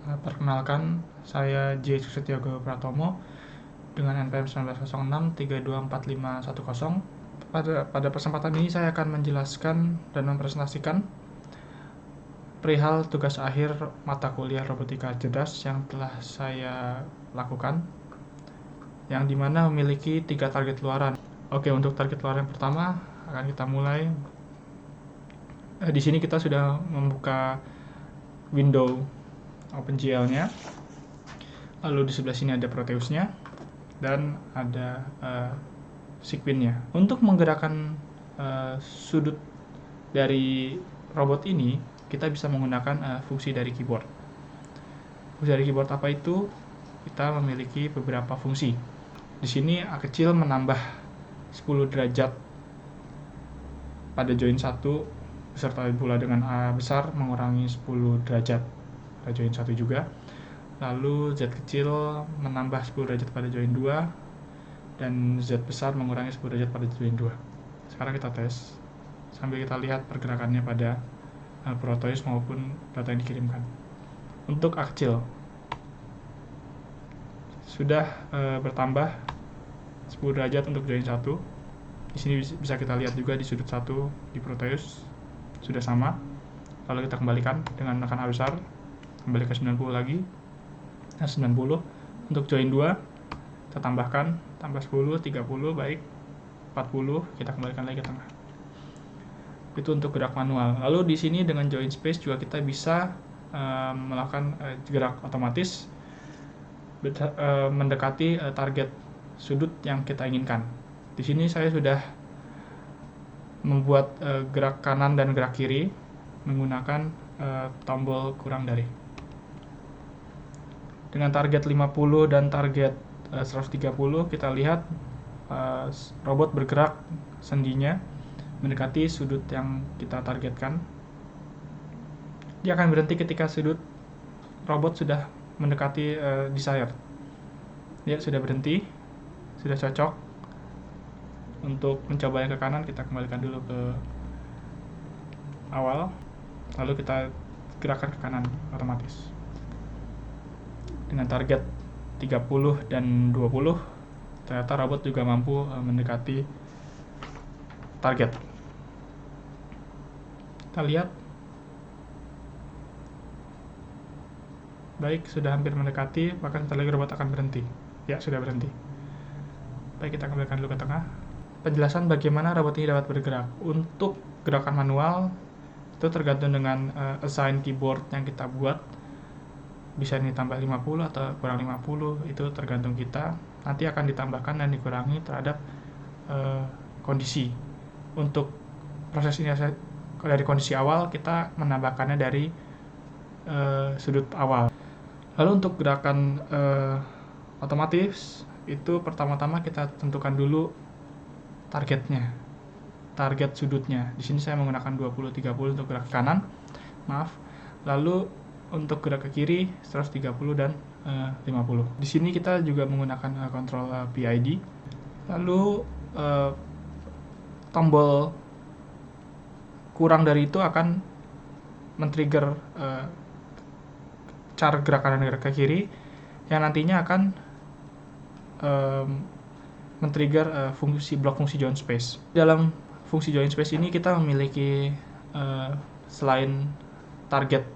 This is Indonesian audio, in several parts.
Perkenalkan, saya J. Susetiago Pratomo dengan NPM 1906 324510. Pada kesempatan ini saya akan menjelaskan dan mempresentasikan perihal tugas akhir mata kuliah robotika cerdas yang telah saya lakukan, yang dimana memiliki 3 target luaran. Oke, untuk target luaran yang pertama akan kita mulai. Di sini kita sudah membuka window OpenGL-nya. Lalu di sebelah sini ada Proteus-nya dan ada Sequin-nya. Untuk menggerakkan sudut dari robot ini, kita bisa menggunakan fungsi dari keyboard. Fungsi dari keyboard apa itu? Kita memiliki beberapa fungsi. Di sini A kecil menambah 10 derajat pada join 1, beserta pula dengan A besar mengurangi 10 derajat pada join 1 juga. Lalu Z kecil menambah 10 derajat pada join 2, dan Z besar mengurangi 10 derajat pada join 2. Sekarang kita tes sambil kita lihat pergerakannya pada Proteus maupun data yang dikirimkan. Untuk A kecil sudah bertambah 10 derajat untuk join 1. Di sini bisa kita lihat juga di sudut 1 di Proteus sudah sama. Lalu kita kembalikan dengan menekan A besar, kembali ke 90 lagi. Nah, 90. Untuk join 2 kita tambahkan, tambah 10, 30, baik 40, kita kembalikan lagi ke tengah. Itu untuk gerak manual. Lalu di sini dengan join space juga kita bisa melakukan gerak otomatis mendekati target sudut yang kita inginkan. Di sini saya sudah membuat gerak kanan dan gerak kiri menggunakan tombol kurang dari. Dengan target 50 dan target 130, kita lihat robot bergerak sendinya mendekati sudut yang kita targetkan. Dia akan berhenti ketika sudut robot sudah mendekati desired. Dia sudah berhenti, sudah cocok. Untuk mencoba yang ke kanan, kita kembalikan dulu ke awal, lalu kita gerakan ke kanan otomatis. Dengan target 30 dan 20, ternyata robot juga mampu mendekati target. Kita lihat, baik, sudah hampir mendekati, bahkan setelah lagi robot akan berhenti. Ya, sudah berhenti. Baik, kita kembalikan dulu ke tengah. Penjelasan bagaimana robot ini dapat bergerak. Untuk gerakan manual, itu tergantung dengan assign keyboard yang kita buat. Bisa ini tambah 50 atau kurang 50, itu tergantung kita. Nanti akan ditambahkan dan dikurangi terhadap kondisi. Untuk proses ini dari kondisi awal, kita menambahkannya dari sudut awal. Lalu untuk gerakan otomatis, itu pertama-tama kita tentukan dulu targetnya, target sudutnya. Di sini saya menggunakan 20-30 untuk gerak ke kanan, lalu untuk gerak ke kiri 130 dan 50. Di sini kita juga menggunakan kontrol PID. Lalu tombol kurang dari itu akan men-trigger cara gerak kanan dan gerak ke kiri, yang nantinya akan men-trigger blok fungsi join space. Dalam fungsi join space ini kita memiliki selain target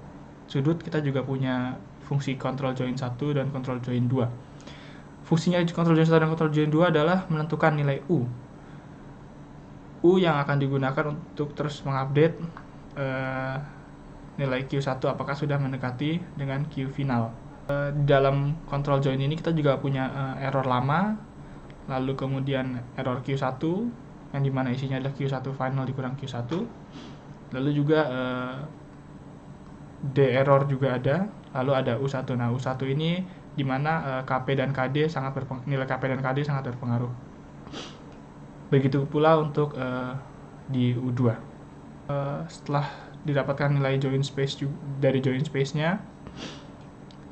sudut, kita juga punya fungsi control join 1 dan control join 2. Fungsinya control join 1 dan control join 2 adalah menentukan nilai U yang akan digunakan untuk terus mengupdate nilai Q1 apakah sudah mendekati dengan Q final. Dalam control join ini kita juga punya error lama, lalu kemudian error Q1 yang dimana isinya adalah Q1 final dikurang Q1, lalu juga D error juga ada, lalu ada U1. Nah, U1 ini dimana KP dan KD nilai KP dan KD sangat berpengaruh. Begitu pula untuk di U2. Setelah didapatkan nilai join space dari join space-nya,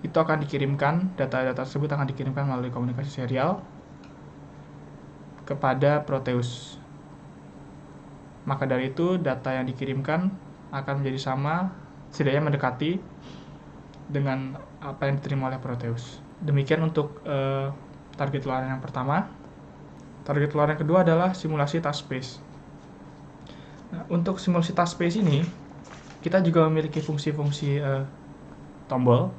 itu akan dikirimkan, data-data tersebut akan dikirimkan melalui komunikasi serial kepada Proteus. Maka dari itu, data yang dikirimkan akan menjadi sama, setidaknya mendekati dengan apa yang diterima oleh Proteus. Demikian untuk target luaran yang pertama. Target luaran yang kedua adalah simulasi task space. Nah, untuk simulasi task space ini, kita juga memiliki fungsi-fungsi tombol.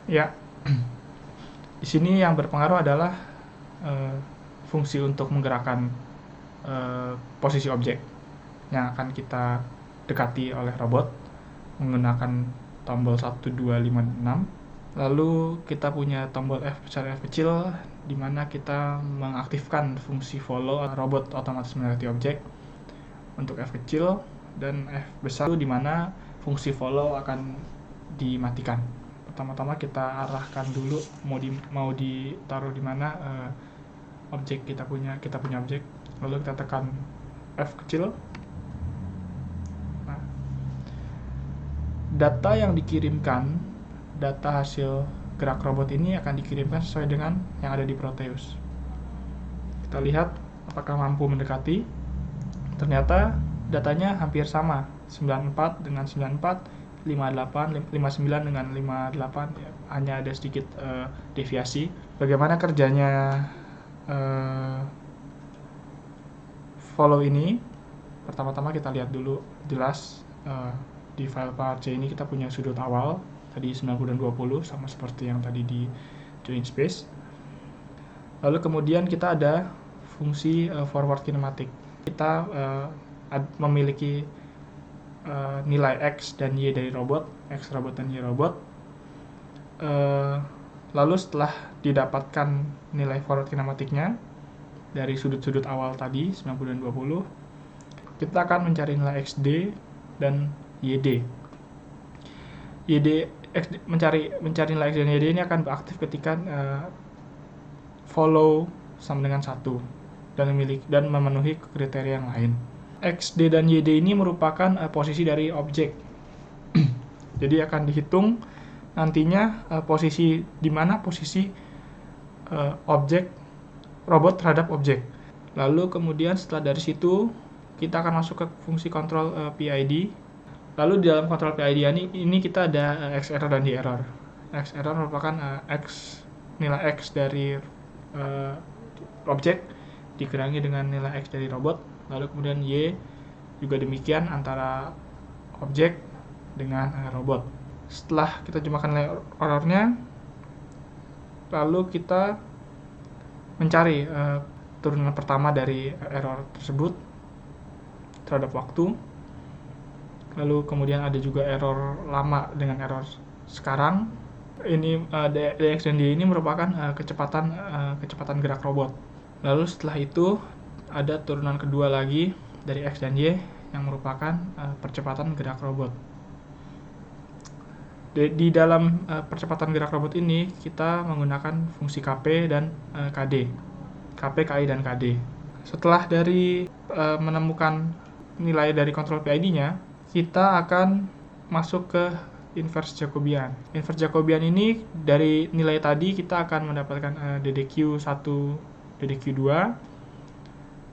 Ya, di sini yang berpengaruh adalah fungsi untuk menggerakkan posisi objek yang akan kita dekati oleh robot menggunakan tombol 1, 2, 5, 6. Lalu kita punya tombol F besar F kecil di mana kita mengaktifkan fungsi follow robot otomatis mendekati objek untuk F kecil, dan F besar di mana fungsi follow akan dimatikan. Pertama-tama kita arahkan dulu mau ditaruh di mana objek kita punya objek, lalu kita tekan F kecil. Nah, data yang dikirimkan, data hasil gerak robot ini akan dikirimkan sesuai dengan yang ada di Proteus. Kita lihat apakah mampu mendekati. Ternyata datanya hampir sama, 94 dengan 94, 58, 59 dengan 58, ya, hanya ada sedikit deviasi. Bagaimana kerjanya follow ini? Pertama-tama kita lihat dulu jelas di file PRC ini kita punya sudut awal tadi 90 dan 20 sama seperti yang tadi di join space. Lalu kemudian kita ada fungsi forward kinematic. Kita memiliki nilai X dan Y dari robot, X robot dan Y robot. Lalu setelah didapatkan nilai forward kinematiknya dari sudut-sudut awal tadi 90 dan 20, kita akan mencari nilai XD dan YD. Mencari nilai X dan YD ini akan beraktif ketika follow sama dengan 1 dan memenuhi kriteria yang lain. XD dan YD ini merupakan posisi dari objek. Jadi akan dihitung nantinya posisi di mana posisi objek robot terhadap objek. Lalu kemudian setelah dari situ kita akan masuk ke fungsi kontrol PID. Lalu di dalam kontrol PID ini kita ada X error dan Y error. X error merupakan nilai X dari objek dikurangi dengan nilai X dari robot. Lalu kemudian Y juga demikian antara objek dengan robot. Setelah kita jumlahkan nilai errornya, lalu kita mencari turunan pertama dari error tersebut terhadap waktu. Lalu kemudian ada juga error lama dengan error sekarang. Ini DX dan Y ini merupakan kecepatan gerak robot. Lalu setelah itu ada turunan kedua lagi dari X dan Y yang merupakan percepatan gerak robot. Di dalam percepatan gerak robot ini kita menggunakan fungsi KP dan KD. KP, KI, dan KD. Setelah dari menemukan nilai dari kontrol PID-nya, kita akan masuk ke inverse Jacobian. Inverse Jacobian ini dari nilai tadi kita akan mendapatkan DDQ1, DDQ2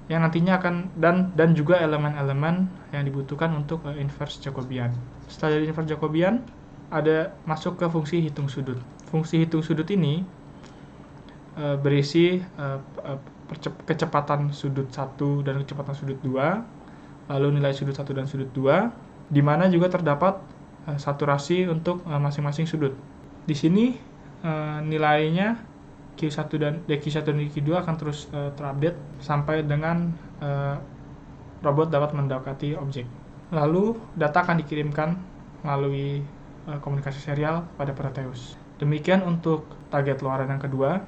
yang nantinya akan dan juga elemen-elemen yang dibutuhkan untuk inverse Jacobian. Setelah dari inverse Jacobian ada masuk ke fungsi hitung sudut. Fungsi hitung sudut ini berisi kecepatan sudut 1 dan kecepatan sudut 2, lalu nilai sudut 1 dan sudut 2, di mana juga terdapat saturasi untuk masing-masing sudut. Di sini nilainya Q1 dan DQ1 dan DQ2 akan terus terupdate sampai dengan robot dapat mendekati objek. Lalu data akan dikirimkan melalui komunikasi serial pada Proteus. Demikian untuk target luaran yang kedua.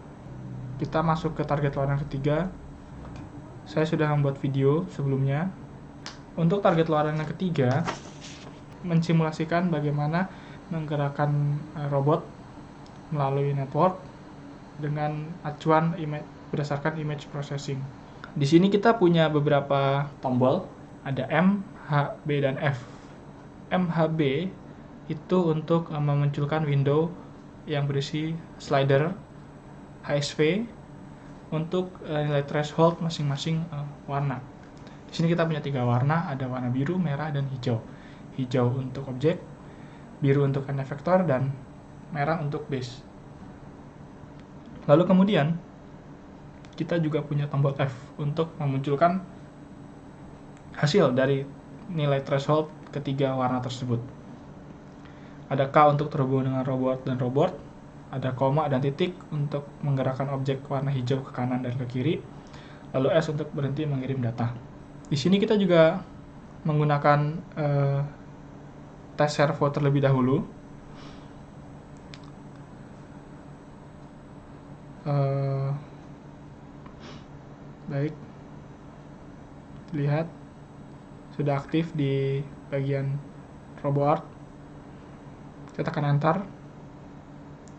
Kita masuk ke target luaran yang ketiga. Saya sudah membuat video sebelumnya. Untuk target luaran yang ketiga, mensimulasikan bagaimana menggerakkan robot melalui network dengan acuan berdasarkan image processing. Di sini kita punya beberapa tombol, ada M, H, B, dan F. M, H, B itu untuk memunculkan window yang berisi slider HSV untuk nilai threshold masing-masing warna. Di sini kita punya 3 warna, ada warna biru, merah, dan hijau. Hijau untuk objek, biru untuk n vektor, dan merah untuk base. Lalu kemudian kita juga punya tombol F untuk memunculkan hasil dari nilai threshold ketiga warna tersebut. Ada K untuk terhubung dengan robot dan robot, ada koma dan titik untuk menggerakkan objek warna hijau ke kanan dan ke kiri, lalu S untuk berhenti mengirim data. Di sini kita juga menggunakan test servo terlebih dahulu. Baik, lihat sudah aktif di bagian RoboArt. Kita tekan enter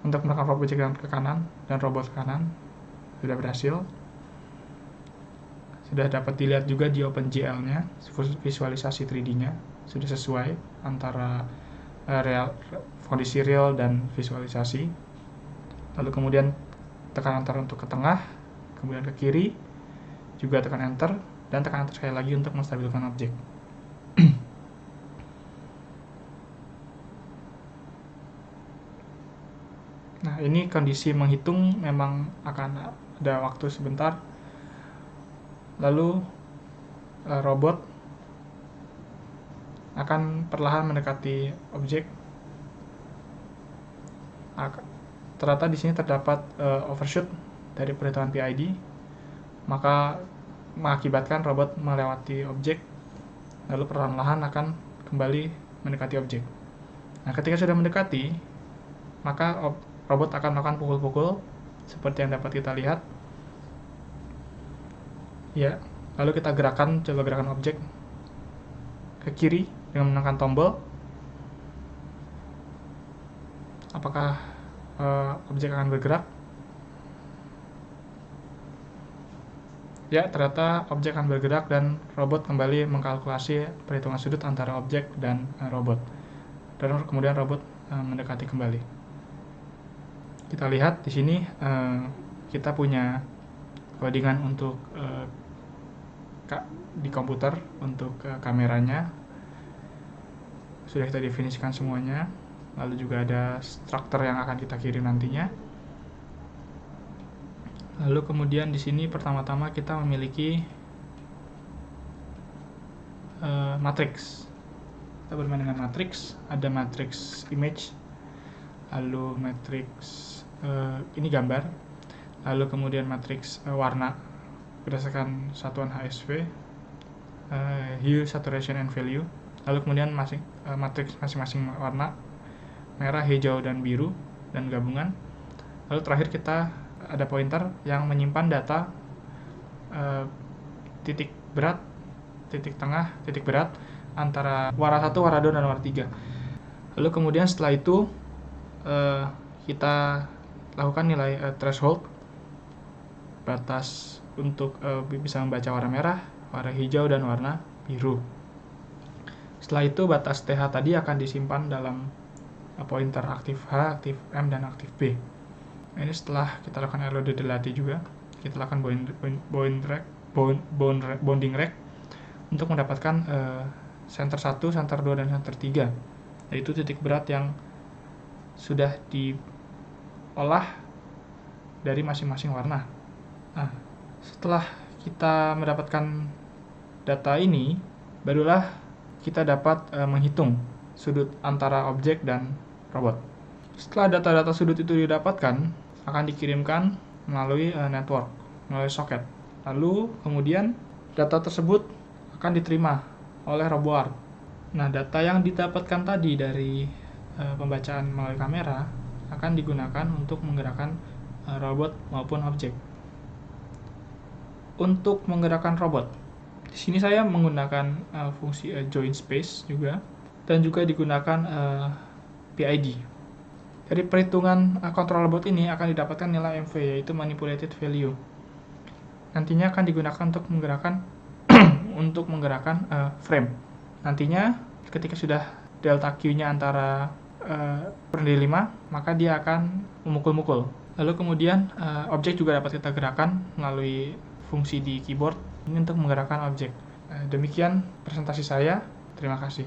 untuk menekan objek ke kanan dan robot ke kanan. Sudah berhasil. Sudah dapat dilihat juga di OpenGL-nya, visualisasi 3D-nya sudah sesuai antara kondisi real dan visualisasi. Lalu kemudian tekan enter untuk ke tengah, kemudian ke kiri, juga tekan enter, dan tekan enter sekali lagi untuk menstabilkan objek. Nah, ini kondisi menghitung memang akan ada waktu sebentar. Lalu robot akan perlahan mendekati objek. Ternyata di sini terdapat overshoot dari perhitungan PID, maka mengakibatkan robot melewati objek, lalu perlahan-lahan akan kembali mendekati objek. Nah, ketika sudah mendekati, maka robot akan melakukan pukul-pukul seperti yang dapat kita lihat. Ya, lalu kita coba gerakan objek ke kiri dengan menekan tombol. Apakah objek akan bergerak? Ya, ternyata objek akan bergerak dan robot kembali mengkalkulasi perhitungan sudut antara objek dan robot. Dan kemudian robot mendekati kembali. Kita lihat di sini kita punya codingan untuk di komputer untuk kameranya. Sudah kita definisikan semuanya. Lalu juga ada struktur yang akan kita kirim nantinya. Lalu kemudian di sini pertama-tama kita memiliki matrix. Kita bermain dengan matrix. Ada matrix image, lalu matrix ini gambar, lalu kemudian matrix warna berdasarkan satuan HSV, hue, saturation, and value. Lalu kemudian matrix masing-masing warna, merah, hijau, dan biru, dan gabungan. Lalu terakhir kita ada pointer yang menyimpan data titik berat, titik tengah, titik berat antara warna 1, warna 2, dan warna 3. Lalu kemudian setelah itu kita lakukan nilai threshold, batas untuk bisa membaca warna merah, warna hijau, dan warna biru. Setelah itu batas TH tadi akan disimpan dalam pointer aktif H, aktif M, dan aktif B. Ini setelah kita lakukan LOD-delete juga, kita lakukan bounding rect untuk mendapatkan center 1, center 2, dan center 3, yaitu titik berat yang sudah diolah dari masing-masing warna. Nah, setelah kita mendapatkan data ini, barulah kita dapat menghitung sudut antara objek dan robot. Setelah data-data sudut itu didapatkan, akan dikirimkan melalui network, melalui soket. Lalu kemudian data tersebut akan diterima oleh RoboArt. Nah, data yang didapatkan tadi dari pembacaan melalui kamera akan digunakan untuk menggerakkan robot maupun objek. Untuk menggerakkan robot, di sini saya menggunakan fungsi join space juga, dan juga digunakan PID. Dari perhitungan kontrol robot ini akan didapatkan nilai MV, yaitu manipulated value. Nantinya akan digunakan untuk menggerakkan frame. Nantinya ketika sudah delta Q-nya antara 1/5, maka dia akan memukul-mukul. Lalu kemudian objek juga dapat kita gerakan melalui fungsi di keyboard ini untuk menggerakkan objek. Demikian presentasi saya. Terima kasih.